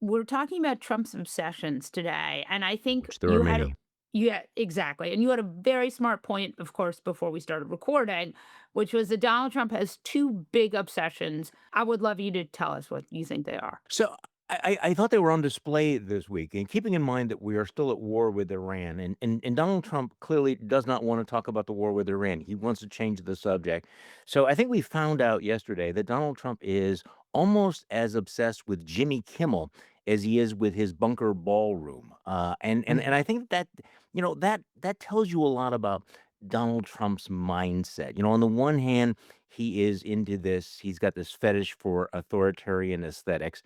we're talking about Trump's obsessions today, and I think which there are you had a many. yeah, exactly. And you had a very smart point, of course, before we started recording, which was that Donald Trump has two big obsessions. I would love you to tell us what you think they are. So I thought they were on display this week, and keeping in mind that we are still at war with Iran, and Donald Trump clearly does not want to talk about the war with Iran. He wants to change the subject. So I think we found out yesterday that Donald Trump is almost as obsessed with Jimmy Kimmel as he is with his bunker ballroom. And I think that that tells you a lot about Donald Trump's mindset. On the one hand, he is into this. He's got this fetish for authoritarian aesthetics.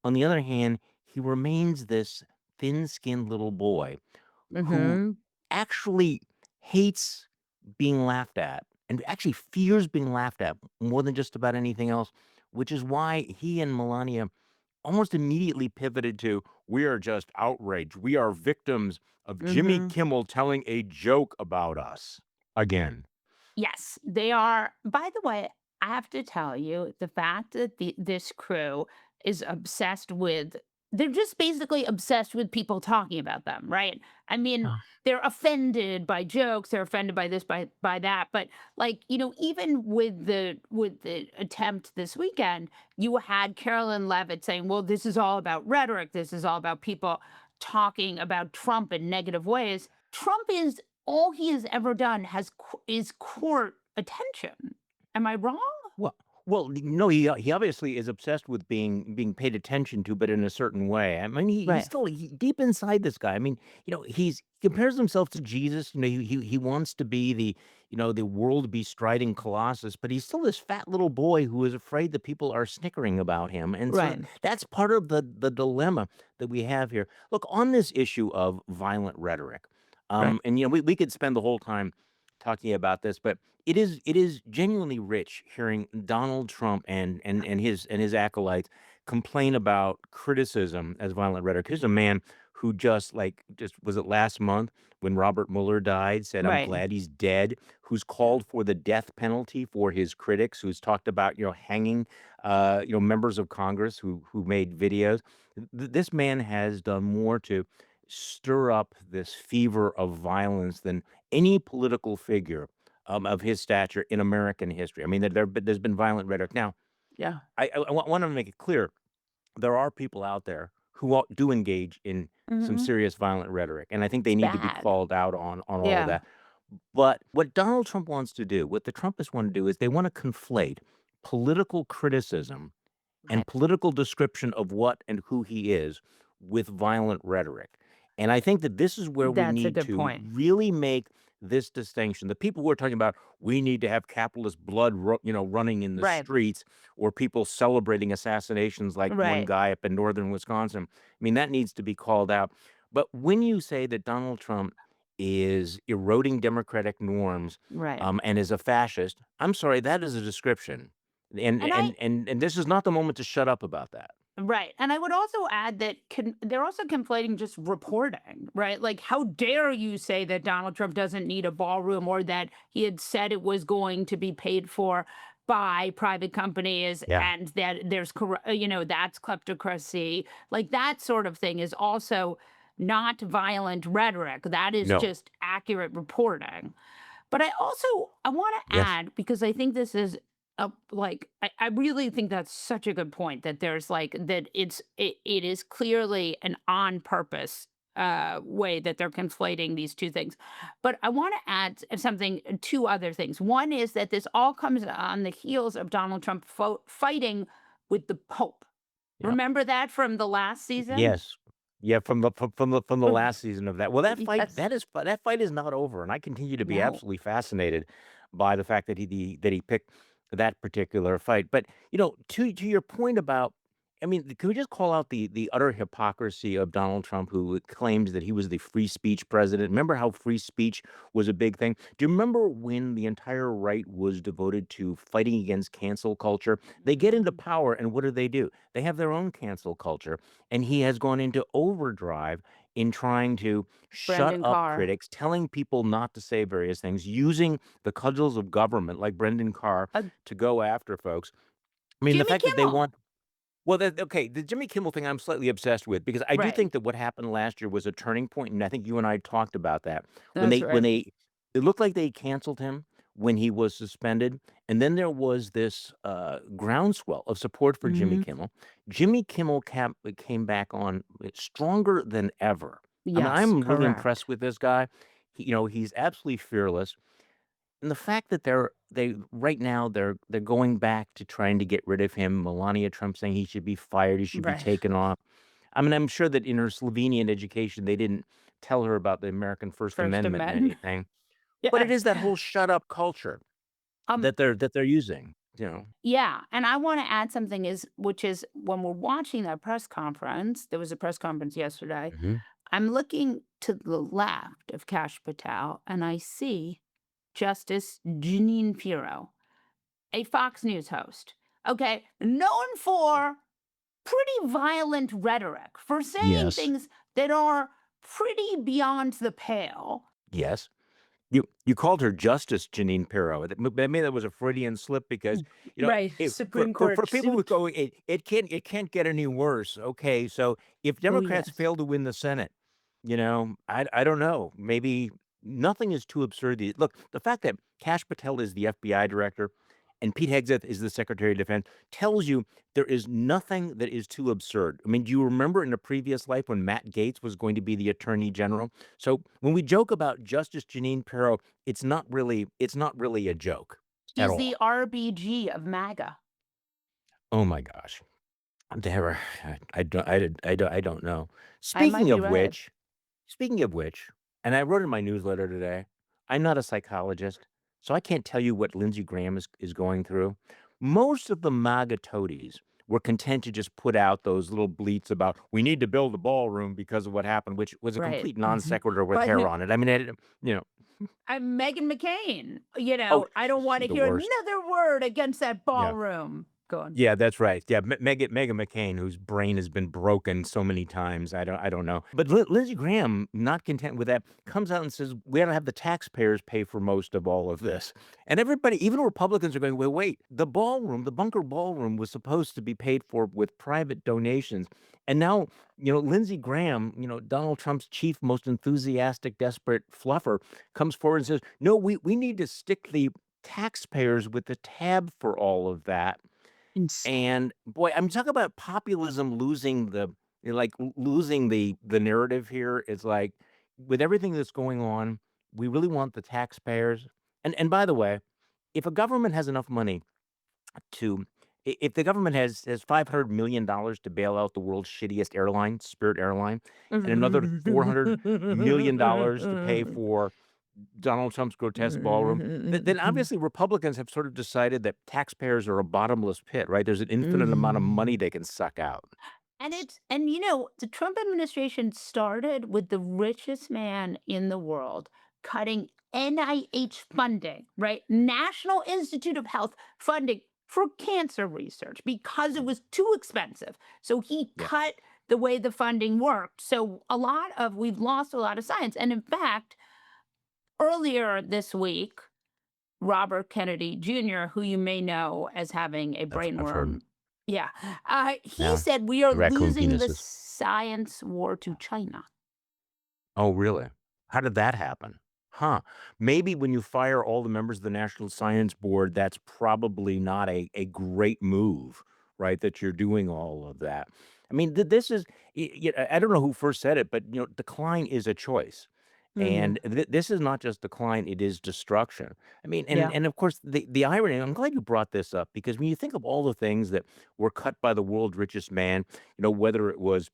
On the other hand, he remains this thin-skinned little boy who Mm-hmm. actually hates being laughed at and actually fears being laughed at more than just about anything else, which is why he and Melania almost immediately pivoted to, "We are just outraged. We are victims of Jimmy Mm-hmm. Kimmel telling a joke about us." Again. Yes, they are. By the way, I have to tell you, the fact that this crew is obsessed with, they're just basically obsessed with people talking about them, right? I mean, Yeah. they're offended by jokes, they're offended by this, by that, but like, even with the attempt this weekend, you had Carolyn Levitt saying, "Well, this is all about rhetoric. This is all about people talking about Trump in negative ways." Trump is all he has ever done is court attention. Am I wrong? Well no, he obviously is obsessed with being paid attention to, but in a certain way. I mean, he's Right. still deep inside this guy. I mean, he compares himself to Jesus. He wants to be the world bestriding colossus, but he's still this fat little boy who is afraid that people are snickering about him. And so Right. that's part of the dilemma that we have here. Look, on this issue of violent rhetoric, Right. and we could spend the whole time talking about this, but it is genuinely rich hearing Donald Trump and his acolytes complain about criticism as violent rhetoric. Here's a man who just was it last month when Robert Mueller died, said, "I'm Right. glad he's dead," who's called for the death penalty for his critics, who's talked about, hanging members of Congress who made videos. This man has done more to stir up this fever of violence than any political figure of his stature in American history. I mean, there's been violent rhetoric. Now, Yeah. I want to make it clear there are people out there who do engage in some Mhm. serious violent rhetoric, and I think they It's need to be bad. called out on all of Yeah. that. But what Donald Trump wants to do, what the Trumpists want to do, is they want to conflate political criticism and Right. political description of what and who he is with violent rhetoric. And I think that this is where we That's a need good to point. really make this distinction. The people who are talking about we need to have capitalist blood, running in the Right. streets, or people celebrating assassinations like one Right. guy up in northern Wisconsin. I mean, that needs to be called out. But when you say that Donald Trump is eroding democratic norms, Right. and is a fascist, I'm sorry, that is a description. And And I and and and this is not the moment to shut up about that. Right. And I would also add that they're also conflating just reporting, right? Like, how dare you say that Donald Trump doesn't need a ballroom, or that he had said it was going to be paid for by private companies, Yeah. and that that's kleptocracy. Like, that sort of thing is also not violent rhetoric. That is No. just accurate reporting. But I want to Yes. add, because I think this is I really think that's such a good point, that there's like that it is clearly an on purpose way that they're conflating these two things. But I want to add two other things. One is that this all comes on the heels of Donald Trump fighting with the Pope. Yeah. Remember that from the last season? Yes. Yeah, from the Oh, last season of that. Well, yes. that fight is not over, and I continue to be No. absolutely fascinated by the fact that he picked that particular fight. But, to your point about I mean, can we just call out the utter hypocrisy of Donald Trump, who claims that he was the free speech president? Remember how free speech was a big thing? Do you remember when the entire right was devoted to fighting against cancel culture? They get into Mhm. power, and what do? They have their own cancel culture, and he has gone into overdrive in trying to shut Brendan up Carr. critics, telling people not to say various things, using the cudgels of government like Brendan Carr Uh, to go after folks. I mean, the Jimmy fact that they Kimmel. want Well, okay, the Jimmy Kimmel thing I'm slightly obsessed with because I do Right. think that what happened last year was a turning point, and I think you and I talked about that. When That's they when right. they it looked like they canceled him when he was suspended, and then there was this, groundswell of support for Jimmy Mhm. Kimmel. Jimmy Kimmel came back on stronger than ever. I mean, Yes, I'm really correct. impressed with this guy. He's absolutely fearless. And the fact that they right now they're going back to trying to get rid of him, Melania Trump saying he should be fired, he should be Right. taken off. I mean, I'm sure that in her Slovenian education, they didn't tell her about the American First First Amendment and Amendment. anything, but it Yes. is that whole shut up culture Um, that they're using. yeah, and I wanna add something which is when we're watching that press conference, there was a press conference yesterday, Mhm. I'm looking to the left of Kash Patel, and I see Justice Jeanine Pirro, a Fox News host, okay, known for pretty violent rhetoric, for saying Yes. things that are pretty beyond the pale. Yes. You called her Justice Janine Pirro. Maybe that was a Freudian slip because, Right, for Supreme for Court people who suit. go, it can't get any worse. Okay, so if Oh, Democrats yes. fail to win the Senate, I don't know. Maybe nothing is too absurd. Look, the fact that Kash Patel is the FBI director and Pete Hegseth is the Secretary of Defense tells you there is nothing that is too absurd. I mean, do you remember in a previous life when Matt Gaetz was going to be the Attorney General? So when we joke about Justice Janine Pirro, it's not really a joke at She's the all. RBG of MAGA. Oh my gosh. There, I don't know. I might Speaking be of right. which, Speaking of which, and I wrote in my newsletter today, I'm not a psychologist, so I can't tell you what Lindsey Graham is going through. Most of the MAGA toadies were content to just put out those little bleats about we need to build a ballroom because of what happened, which was a Right. complete non sequitur with But hair on it. I mean, you know, I'm Meghan McCain. oh, I don't want she's to the hear worst. another word against that Yeah. ballroom. Go on. Yeah, that's right. Yeah, Meghan McCain, whose brain has been broken so many times. I don't know. But Lindsey Graham, not content with that, comes out and says we ought to have the taxpayers pay for most of all of this. And everybody, even Republicans, are going, well, wait, the bunker ballroom was supposed to be paid for with private donations. And now, Lindsey Graham, Donald Trump's chief, most enthusiastic, desperate fluffer, comes forward and says, no, we need to stick the taxpayers with the tab for all of that. Insane. And boy, I'm talking about populism losing losing the narrative here. It's like with everything that's going on, we really want the taxpayers. And by the way, if a government has enough money if the government has $500 million to bail out the world's shittiest airline, Spirit Airline, and another $400 million to pay for Donald Trump's grotesque ballroom, then obviously Republicans have sort of decided that taxpayers are a bottomless pit, right? There's an infinite amount of money they can suck out. The Trump administration started with the richest man in the world cutting NIH funding, right? National Institute of Health funding for cancer research because it Mm, was too expensive. So he yeah, cut the way the funding worked. So we've lost a lot of science. And in fact, earlier this week, Robert Kennedy Jr., who you may know as having a I've heard. brainworm. Yeah. He Yeah, said we are the raccoon losing the penises. science war to China. Oh, really? How did that happen? Huh. Maybe when you fire all the members of the National Science Board, that's probably not a great move, right? That you're doing all of that. I mean, this is, I don't know who first said it, but, decline is a choice. Mhm. And this is not just decline, it is destruction. I mean, and, Yeah. and of course, the irony, I'm glad you brought this up because when you think of all the things that were cut by the world's richest man, whether it was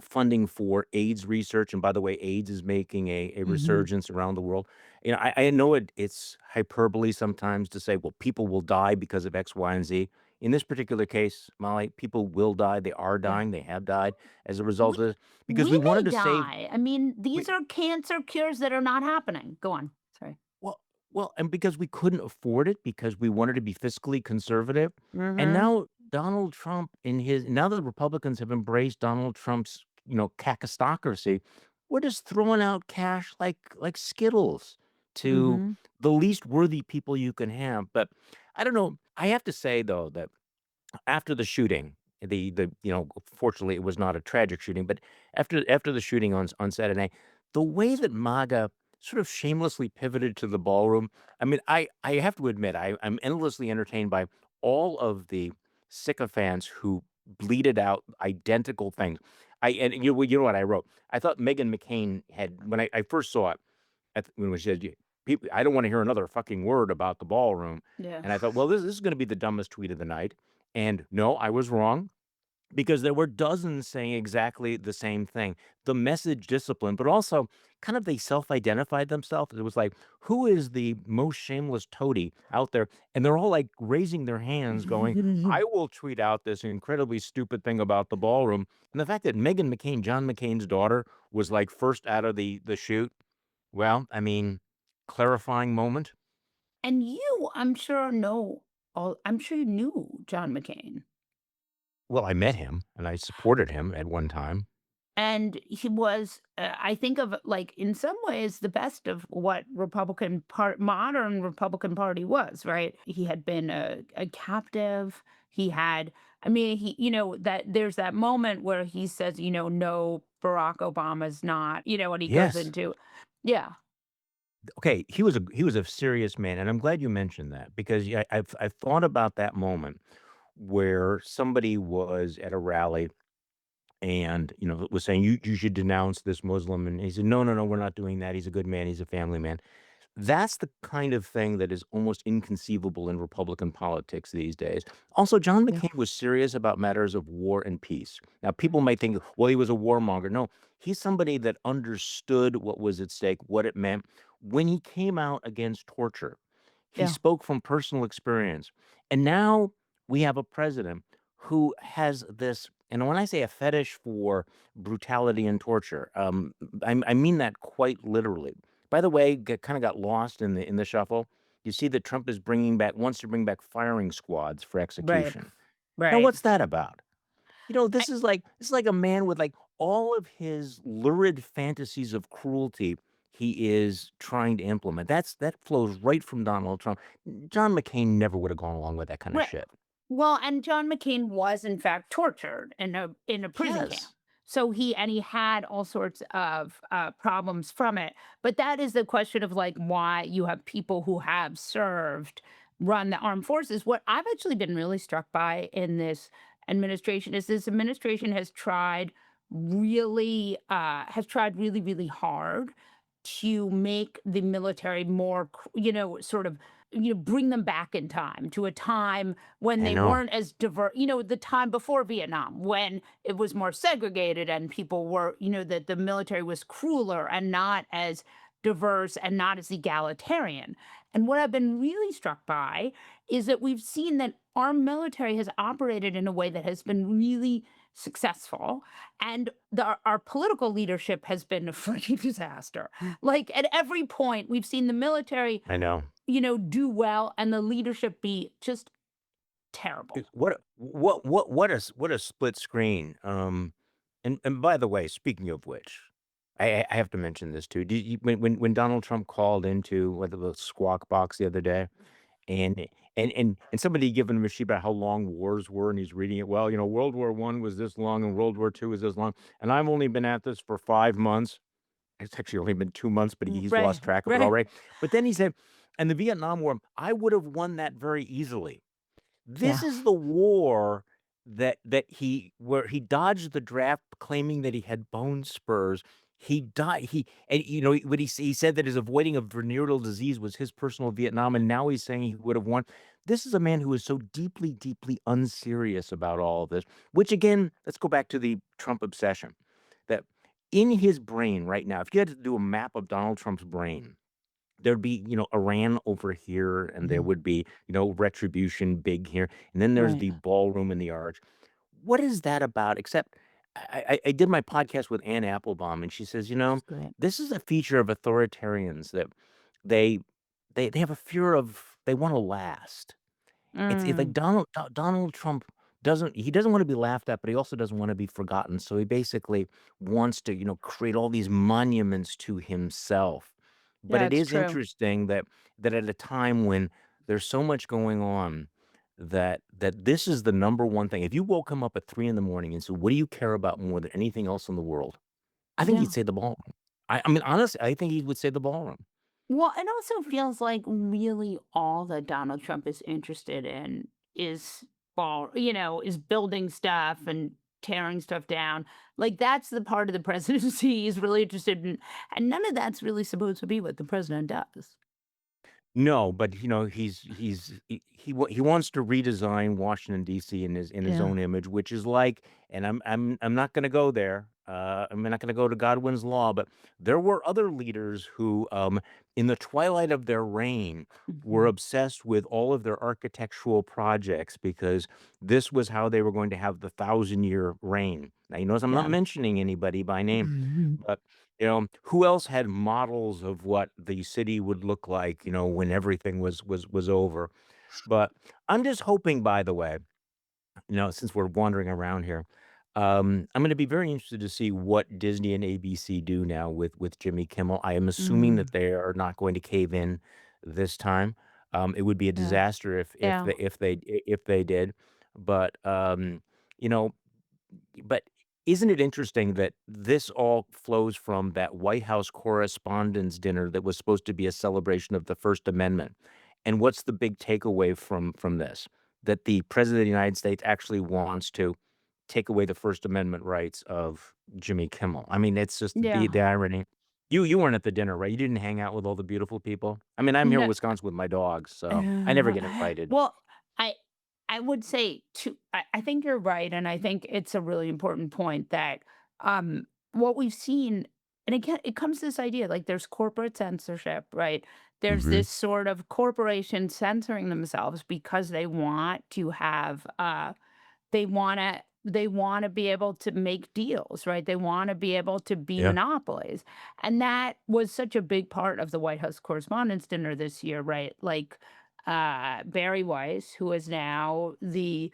funding for AIDS research. And by the way, AIDS is making a Mhm. resurgence around the world. I know it's hyperbole sometimes to say, well, people will die because of X, Y, and Z. In this particular case, Molly, people will die. They are Yeah. dying. They have died as a result We of this because we we wanted may to save. die. I mean, We these are cancer cures that are not happening. Go on. Sorry. Well and because we couldn't afford it, because we wanted to be fiscally conservative, and Mhm. now Donald Trump now that the Republicans have embraced Donald Trump's, kakistocracy, we're just throwing out cash like Skittles to Mhm. the least worthy people you can have, but I don't know. I have to say, though, that after the shooting fortunately, it was not a tragic shooting, but after the shooting on Saturday, the way that MAGA sort of shamelessly pivoted to the ballroom, I mean, I have to admit, I'm endlessly entertained by all of the sycophants who bleated out identical things. You know what I wrote? I thought Meghan McCain had when I first saw it, when she said, "People, I don't wanna hear another fucking word about the ballroom," Yeah. and I thought, "Well, this is gonna be the dumbest tweet of the night," and no, I was wrong because there were dozens saying exactly the same thing. The message discipline, but also kind of they self-identified themselves. It was like, who is the most shameless toady out there? And they're all like raising their hands, going, I will tweet out this incredibly stupid thing about the ballroom. And the fact that Meghan McCain, John McCain's daughter, was like first out of the shoot. Well, I mean, clarifying moment. And you, I'm sure you knew John McCain. Well, I met him and I supported him at one time. And he was, I think of like in some ways the best of what modern Republican Party was, right? He had been a captive. He had, I mean, that there's that moment where he says, no, Barack Obama's not, and he goes Yes. into, yeah, Okay, he was a serious man, and I'm glad you mentioned that because yeah, I've thought about that moment where somebody was at a rally and was saying you should denounce this Muslim, and he said no, no, no, we're not doing that. He's a good man. He's a family man. That's the kind of thing that is almost inconceivable in Republican politics these days. Also, John yeah, McCain was serious about matters of war and peace. Now, people might think, well, he was a warmonger. No, he's somebody that understood what was at stake, what it meant. When he came out against torture, he yeah, spoke from personal experience. And now we have a president who has this, and when I say a fetish for brutality and torture, I mean that quite literally. By the way, kind of got lost in the shuffle. You see that Trump is wants to bring back firing squads for right, execution. Now, right. what's that about? This is like a man with like all of his lurid fantasies of cruelty he is trying to implement. That flows right from Donald Trump. John McCain never would have gone along with that kind of Right. shit. Well, and John McCain was in fact tortured in a prison camp. Yes. So he had all sorts of problems from it. But that is the question of like why you have people who have served run the armed forces. What I've actually been really struck by in this administration is this administration has tried really really hard to make the military more sort of bring them back in time to a time when I they know. weren't as diverse, the time before Vietnam, when it was more segregated and people were, that the military was crueler and not as diverse and not as egalitarian. And what I've been really struck by is that we've seen that our military has operated in a way that has been really successful, and our political leadership has been a freaking disaster. Like at every point, we've seen the military I know. do well and the leadership be just terrible. What a split screen. And by the way, speaking of which, I have to mention this too. Did you, when Donald Trump called into what the Squawk Box the other day, and and somebody giving him a sheet about how long wars were, and he's reading it. Well, World War I was this long, and World War II was this long, and I've only been at this for 5 months. It's actually only been 2 months, but he's Right, lost track of it right. already. But then he said, and the Vietnam War, I would have won that very easily. This Yeah, is the war that where he dodged the draft claiming that he had bone spurs. He died he and, what he said that his avoiding of venereal disease was his personal Vietnam, and now he's saying he would have won. This is a man who is so deeply, deeply unserious about all of this, which again, let's go back to the Trump obsession, that in his brain right now, if you had to do a map of Donald Trump's brain, there'd be, Iran over here, and there mhm, would be, retribution big here, and then there's right. the ballroom and the arch. What is that about? Except I did my podcast with Ann Applebaum, and she says, She's great. this is a feature of authoritarians that they they have a fear of they wanna last. It's like Mm, Donald Trump doesn't wanna be laughed at, but he also doesn't wanna be forgotten, so he basically wants to, create all these monuments to himself. But yeah, it it's is true. interesting that at a time when there's so much going on, that this is the number one thing. If you woke him up at 3 in the morning and said, "What do you care about more than anything else in the world?" I think he'd Yeah. say the ballroom. I mean, honestly, I think he would say the ballroom. Well, it also feels like really all that Donald Trump is interested in is is building stuff and tearing stuff down. Like that's the part of the presidency he's really interested in. And none of that's really supposed to be what the president does. No, but, he wants to redesign Washington DC in his Yeah. own image, which is like, and I'm not gonna go there, I'm not gonna go to Godwin's law, but there were other leaders who, in the twilight of their reign, were Mhm. obsessed with all of their architectural projects because this was how they were going to have the thousand-year reign. Now, you notice I'm not Yeah. mentioning anybody by name, Mhm. but who else had models of what the city would look like, when everything was over? But I'm just hoping, by the way, since we're wandering around here, I'm going to be very interested to see what Disney and ABC do now with Jimmy Kimmel. I am assuming Mm. that they are not going to cave in this time. It would be a Yeah. disaster Yeah. if they did, but you know, but isn't it interesting that this all flows from that White House Correspondents' Dinner that was supposed to be a celebration of the First Amendment? And what's the big takeaway from this? That the President of the United States actually wants to take away the First Amendment rights of Jimmy Kimmel. I mean, it's just Yeah. the irony. You weren't at the dinner, right? You didn't hang out with all the beautiful people? I mean, I'm here in No. Wisconsin with my dogs, so I never get invited. Well, I I would say I think you're right, and I think it's a really important point that what we've seen, and again, it comes to this idea like there's corporate censorship, right? There's Mhm. this sort of corporation censoring themselves because they want to have they wanna be able to make deals, right? They wanna be able to be Yeah. monopolies, and that was such a big part of the White House Correspondents' Dinner this year, right? Like, Barry Weiss, who is now the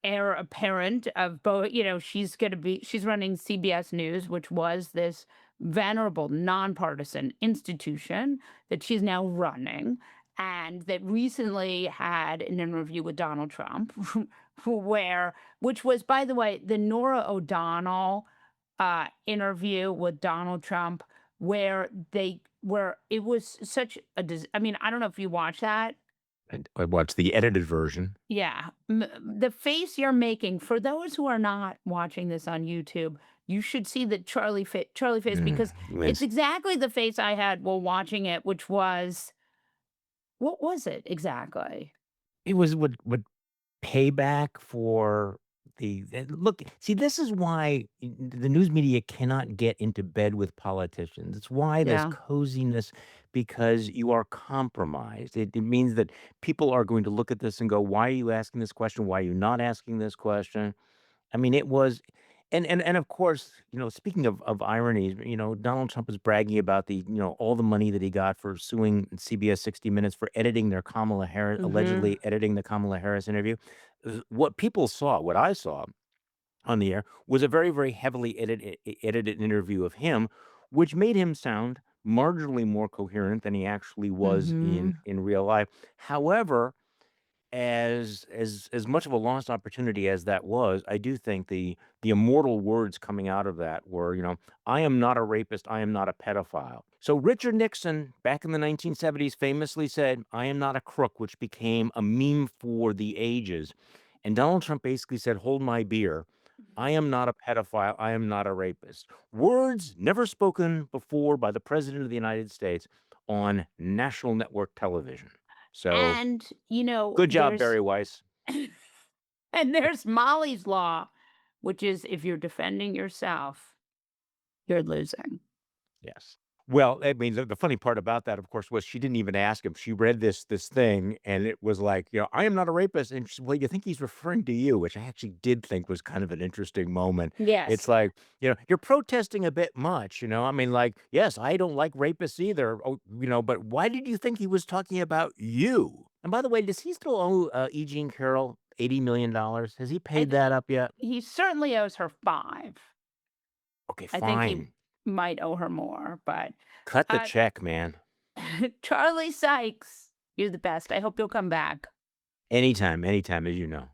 heir apparent of both, she's running CBS News, which was this venerable nonpartisan institution that she's now running, and that recently had an interview with Donald Trump, which was, by the way, the Nora O'Donnell interview with Donald Trump, where it was such a I mean, I don't know if you watch that. I watched the edited version. Yeah, the face you're making for those who are not watching this on YouTube, you should see the Charlie face Mm, because it's Vince. exactly the face I had while watching it, which was what was it exactly? It was what payback for look, see, this is why the news media cannot get into bed with politicians. It's why there's Yeah. coziness because you are compromised. It means that people are going to look at this and go, "Why are you asking this question? Why are you not asking this question?" I mean, it was and of course, speaking of ironies, Donald Trump is bragging about all the money that he got for suing CBS 60 Minutes for editing their Kamala Harris Mhm. allegedly editing the Kamala Harris interview. What people saw, what I saw on the air was a very, very heavily edited interview of him, which made him sound marginally more coherent than he actually was in Mhm. in real life. However, as much of a lost opportunity as that was, I do think the immortal words coming out of that were, "I am not a rapist, I am not a pedophile." So Richard Nixon, back in the 1970s, famously said, "I am not a crook," which became a meme for the ages. And Donald Trump basically said, "Hold my beer. I am not a pedophile, I am not a rapist." Words never spoken before by the President of the United States on national network television. So And, good job, there's Barry Weiss. and there's Molly's Law, which is if you're defending yourself, you're losing. Yes. Well, I mean, the funny part about that, of course, was she didn't even ask him. She read this thing, and it was like, "I am not a rapist." And she said, "Well, you think he's referring to you," which I actually did think was kind of an interesting moment. It's Yes. like, you're protesting a bit much. I mean, like, yes, I don't like rapists either. Oh, but why did you think he was talking about you? And by the way, does he still owe E. Jean Carroll $80 million? Has he I paid th that up yet? He certainly owes her 5. Okay, I think he fine. might owe her more, but, Cut the uh, check, man. Charlie Sykes, you're the best. I hope you'll come back. Anytime, anytime, as you know.